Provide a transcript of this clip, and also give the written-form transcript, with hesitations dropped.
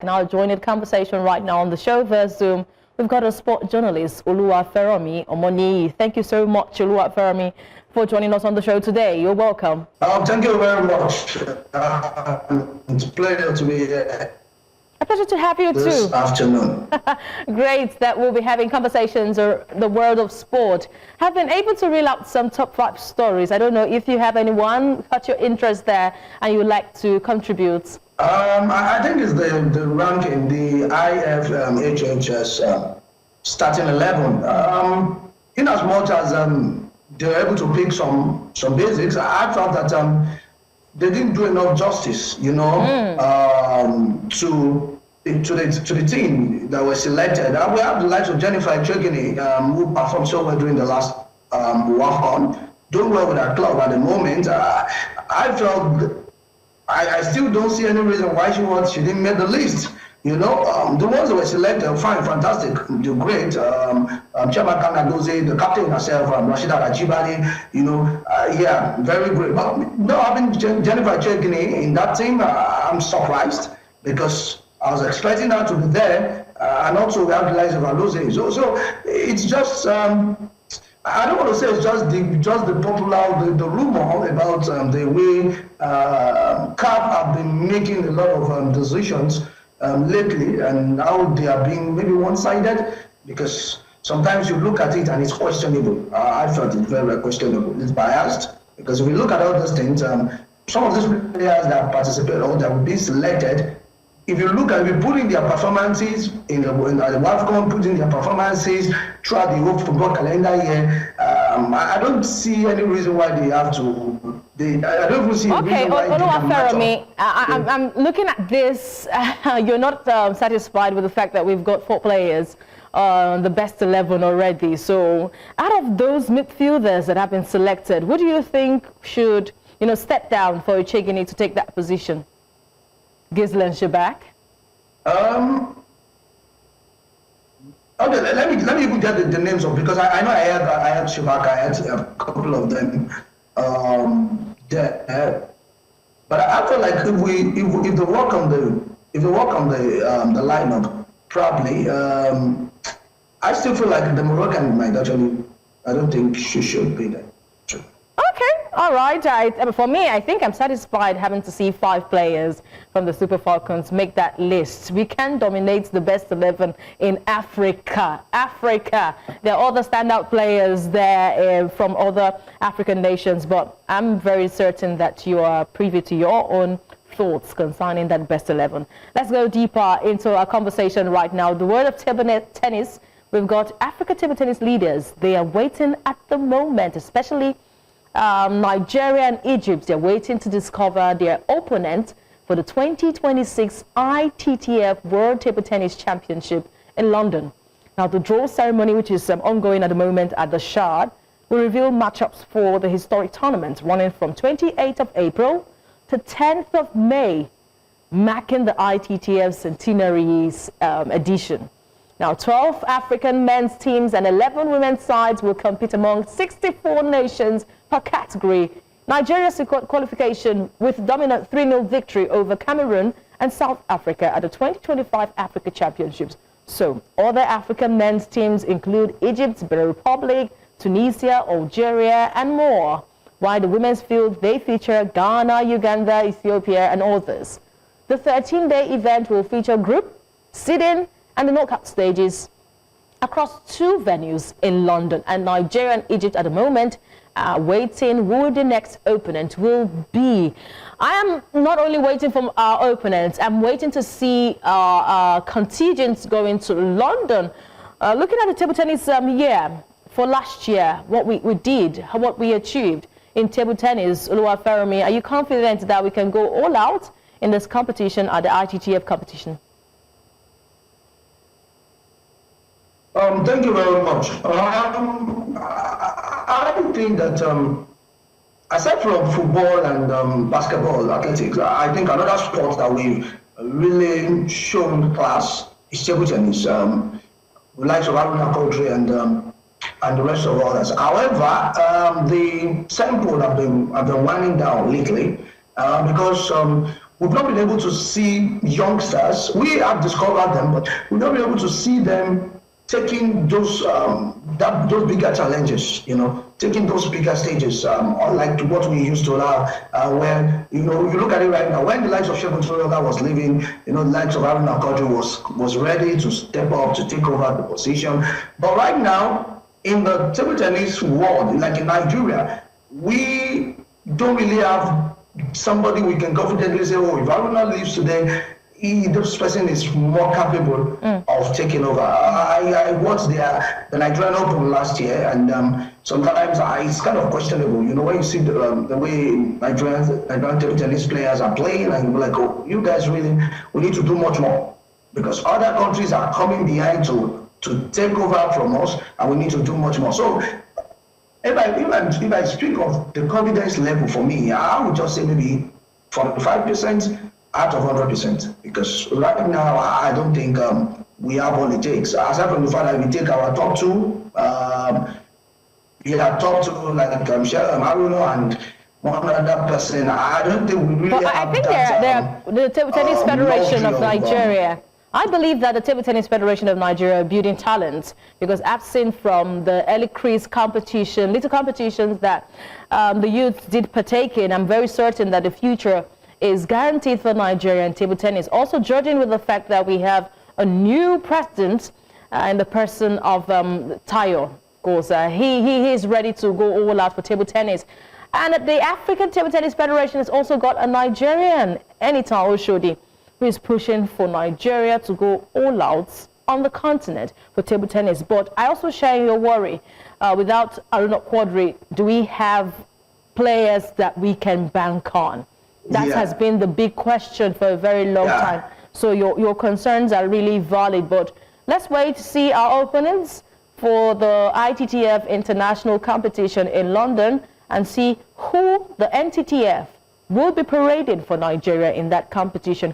Now joining the conversation right now on the show via Zoom, we've got a sport journalist, Oluwaferanmi Omoniyi. Thank you so much, Oluwaferanmi, for joining us on the show today. You're welcome. Thank you very much. It's a pleasure to be here. A pleasure to have you this afternoon. Great that we'll be having conversations on the world of sport. Have been able to reel out some top 5 stories. I don't know if you have anyone caught your interest there and you'd like to contribute. I think it's the ranking, the IFHHS starting 11. In as much as they were able to pick some basics, I felt that they didn't do enough justice, you know, to the team that was selected. We have the likes of Jennifer Chegini, who performed so well during the last WAFCON, doing well with our club at the moment. I felt I still don't see any reason why she didn't make the list. You know, the ones that were selected, fine, fantastic, they're great. Chama Kanadoze, the captain herself, Rashida Rajibari, you know, yeah, very great. But no, having Jennifer Chegini in that team, I'm surprised because I was expecting her to be there, and also we have the likes of Aloze. So it's just. I don't want to say it's just the popular, the rumor about the way CAF have been making a lot of decisions lately, and how they are being maybe one-sided, because sometimes you look at it and it's questionable. I felt it very questionable. It's biased, because if we look at all those things, some of these players that participate or that will be selected, if you look at, we put in their performances in the WAFCON, put in their performances throughout the whole football calendar year. I don't see any reason why they have to. I don't even see. Okay, Oluwaferanmi, I'm looking at this. You're not satisfied with the fact that we've got 4 players, the best 11 already. So, out of those midfielders that have been selected, what do you think should, step down for Chegini to take that position? Gislen Shabak? Okay, let me even get the names of, because I know I had Shabak, I had a couple of them there. But I feel like if they work on the lineup properly, I still feel like the Moroccan might actually. I don't think she should be there. Okay, all right. For me, I think I'm satisfied having to see 5 players from the Super Falcons make that list. We can dominate the best 11 in Africa. There are other standout players there from other African nations, but I'm very certain that you are privy to your own thoughts concerning that best 11. Let's go deeper into our conversation right now. The world of table tennis, we've got Africa table tennis leaders. They are waiting at the moment, especially Nigeria and Egypt. They're waiting to discover their opponent for the 2026 ITTF World Table Tennis Championship in London. Now, the draw ceremony, which is ongoing at the moment at the Shard, will reveal matchups for the historic tournament running from 28th of April to 10th of May, marking the ITTF centenary edition. Now, 12 African men's teams and 11 women's sides will compete among 64 nations per category. Nigeria secured qualification with dominant 3-0 victory over Cameroon and South Africa at the 2025 Africa Championships. So, other African men's teams include Egypt, Benin Republic, Tunisia, Algeria, and more. While the women's field, they feature Ghana, Uganda, Ethiopia, and others. The 13-day event will feature group, sit-in, and the knockout stages across 2 venues in London. And Nigeria and Egypt at the moment waiting who the next opponent will be. I am not only waiting for our opponents, I'm waiting to see our contingents going to London. Looking at the table tennis year for last year, what we did, what we achieved in table tennis, Oluwaferanmi, are you confident that we can go all out in this competition at the ITTF competition? Thank you very much. I think that aside from football and basketball, athletics, I think another sport that we've really shown class is table tennis. We like to have country and the rest of others. However, the sample have been winding down lately because we've not been able to see youngsters. We have discovered them, but we've not been able to see them taking those bigger challenges, taking those bigger stages, unlike what we used to have, where, you look at it right now, when the likes of Shegun Toyoga was leaving, the likes of Haruna Kodri was ready to step up, to take over the position. But right now, in the table tennis world, like in Nigeria, we don't really have somebody we can confidently say, oh, if Haruna leaves today, this person is more capable of taking over. I watched the Nigerian Open last year, and sometimes it's kind of questionable. When you see the way Nigerian table tennis players are playing, and you're like, oh, you guys we need to do much more, because other countries are coming behind to take over from us, and we need to do much more. So if I speak of the confidence level for me, I would just say maybe 45%. Out of 100%, because right now I don't think we have all it takes. Aside from the fact that we take our top two, top two like Haruna and one other person, I don't think we really have I think that. The Table Tennis Federation of Nigeria. I believe that the Table Tennis Federation of Nigeria are building talent, because I've seen from the early crease competition, little competitions that the youth did partake in, I'm very certain that the future is guaranteed for Nigerian table tennis. Also, judging with the fact that we have a new president in the person of Tayo, of course, he is ready to go all out for table tennis. And the African Table Tennis Federation has also got a Nigerian, Enitan Oshodi, who is pushing for Nigeria to go all out on the continent for table tennis. But I also share your worry. Without Haruna Kodri, do we have players that we can bank on? That has been the big question for a very long time. So your concerns are really valid, but let's wait to see our opponents for the ITTF international competition in London and see who the NTTF will be parading for Nigeria in that competition.